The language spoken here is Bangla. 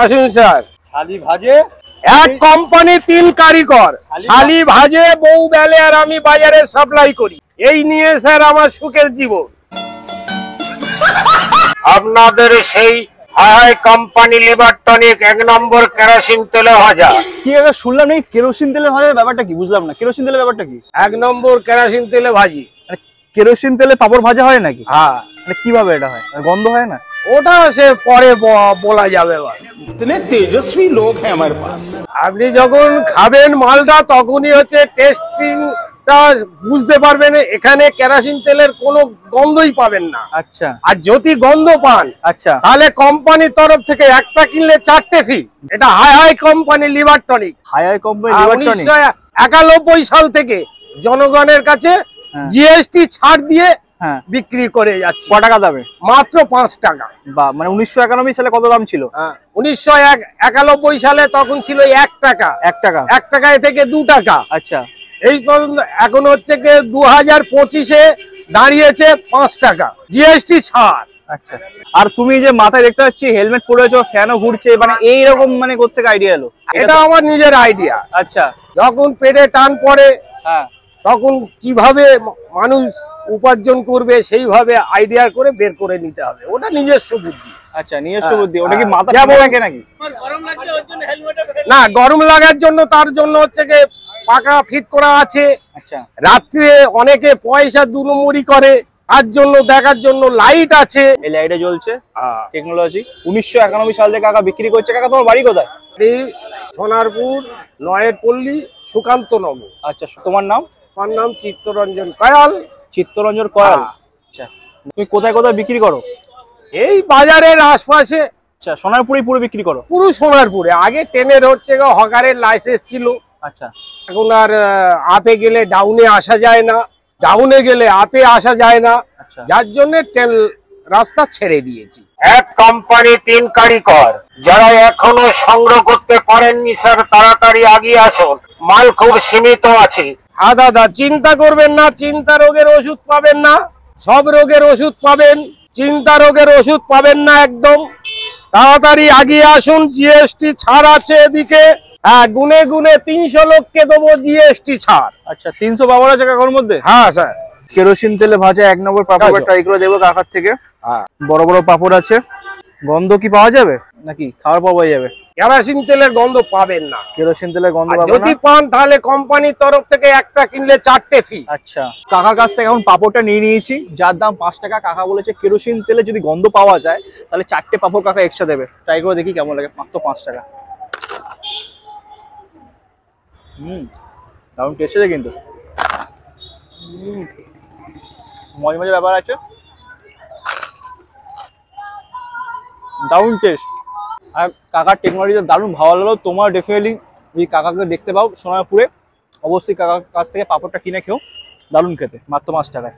আসুন স্যার। শালি ভাজে এক কোম্পানি 3 কারিগর, শালি ভাজে, বউ বেলে, আর আমি বাজারে সাপ্লাই করি। এই নিয়ে স্যার আমার সুখের জীবন। আপনাদের সেই হাই কোম্পানি লিভার টনিক 1 নম্বর কেরোসিন তেলে ভাজা। কি একটা শুনলাম নাকি কেরোসিন তেলে ভাজা, ব্যাপারটা কি বুঝলাম না। কেরোসিন তেলের ব্যাপারটা কি? 1 নম্বর কেরোসিন তেলে ভাজি। মানে কেরোসিন তেলে পাপড় ভাজা হয় নাকি? হ্যাঁ। মানে কিভাবে এটা হয়? গন্ধ হয় না? ওটা সে পরে বলা যাবে। इतने तेजस्वी लोग हैं हमारे पास। আপনি যখন খাবেন মালটা তখনই হচ্ছে টেস্টিংটা বুঝতে পারবেন। এখানে কেরোসিন তেলের কোনো গন্ধই পাবেন না। আচ্ছা। আর যদি গন্ধ পান আচ্ছা, তাহলে কোম্পানির তরফ থেকে একটা কিনলে 4টে ফ্রি। এটা হাই কোম্পানি লিভার টনিক। হাই কোম্পানি লিভার টনিক 1991 সাল থেকে জনগণের কাছে জিএসটি ছাড় দিয়ে বিক্রি করে যাচ্ছে। কত টাকা দামে? মাত্র 5 টাকা। বা মানে 1991 সালে কত দাম ছিল? 1991 সালে তখন ছিল 1 টাকা। 1 টাকা। 1 টাকায় থেকে 2 টাকা। আচ্ছা। এই পর্যন্ত এখন হচ্ছে কি 2025-এ দাঁড়িয়েছে 5 টাকা জিএসটি ছাড়। আচ্ছা। আর তুমি যে মাথায় দেখতে পাচ্ছি হেলমেট পরেছো, ফ্যানও ঘুরছে, মানে এইরকম মানে করতে আইডিয়া এলো? এটা আমার নিজের আইডিয়া। আচ্ছা। যখন পেটে টান পড়ে হ্যাঁ, তখন কিভাবে মানুষ উপার্জন করবে সেইভাবে আইডিয়া করে বের করে নিতে হবে। ওটা নিজস্ব বুদ্ধি। আচ্ছা, নিজস্ব বুদ্ধি। ওটা কি মাথা থাকে নাকি? না, গরম লাগার জন্য, তার জন্য হচ্ছে কি পাকা ফিট করা আছে। আচ্ছা। রাত্রে অনেকে পয়সা 2 নম্বরই করে, তার জন্য দেখার জন্য লাইট আছে। এই লাইটে জ্বলছে টেকনোলজি। 1991 সাল থেকে কাকা বিক্রি করছে। কাকা তোমার বাড়ি কোথায়? সোনারপুর, নয়ের পল্লী, সুকান্ত নগর। আচ্ছা, তোমার নাম? আমার নাম চিত্তরঞ্জন কয়াল। চিত্তরঞ্জন কয়াল। আচ্ছা, তুমি কোথায় কোথায় বিক্রি করো? এই বাজারের আশপাশে। আচ্ছা, সোনারপুরে পুরো বিক্রি করো? পুরো সোনারপুরে। আগে ট্রেনের হচ্ছে হকারের লাইসেন্স ছিল। আচ্ছা। এখন আর আপে গেলে ডাউনে আসা যায় না, ডাউনে গেলে আপে আসা যায় না। যার জন্য ট্রেন রাস্তা ছেড়ে দিয়েছি। এক কোম্পানি 3 কারিগর, যারা এখনো সংগ্রহ করতে পারেননি স্যার তাড়াতাড়ি আগিয়ে আসুন, মাল খুব সীমিত আছে। হ্যাঁ দাদা, চিন্তা করবেন না, চিন্তা রোগের ওষুধ পাবেন না। সব রোগের ওষুধ পাবেন, চিন্তা রোগের ওষুধ পাবেন না একদম। তাড়াতাড়ি আগিয়ে আসুন, জিএসটি ছাড় আছে এদিকে। হ্যাঁ, গুনে গুনে 300 লোককে দেবো জিএসটি ছাড়। আচ্ছা, 300 পাপড় আছে কাকার মধ্যে? হ্যাঁ স্যার। কেরোসিন তেলে ভাজা 1 নম্বর পাপড় ট্রাই করে দেবো কাকার থেকে। বড় বড় পাপড় আছে। গন্ধ কি পাওয়া যাবে নাকি খাওয়ার পর পাওয়া যাবে? কেরোসিন তেলের গন্ধ পাবেন না। কেরোসিন তেলের গন্ধ পাবেন না। যদি পান তাহলে কোম্পানির তরফ থেকে একটা কিনলে 4টে ফ্রি। আচ্ছা, কাকার কাছ থেকে এখন পাপড়টা নিয়ে নিয়েছি, যার দাম 5 টাকা। কাকা বলেছে কেরোসিন তেলে যদি গন্ধ পাওয়া যায় তাহলে 4টে পাপড় কাকা এক্সট্রা দেবে। ট্রাই করে দেখি কেমন লাগে। মাত্র 5 টাকা। দারুণ টেস্ট আছে কিন্তু। মজা মজা ব্যাপার আছে, দারুণ টেস্ট। আর কাকার টেকনোলজিতে দারুণ ভালো লাগলো। তোমার ডেফিনেটলি যদি কাকাকে দেখতে পাও সোনারপুরে, অবশ্যই কাকার কাছ থেকে পাপড়টা কিনে খেও। দারুণ খেতে, মাত্র 5 টাকায়।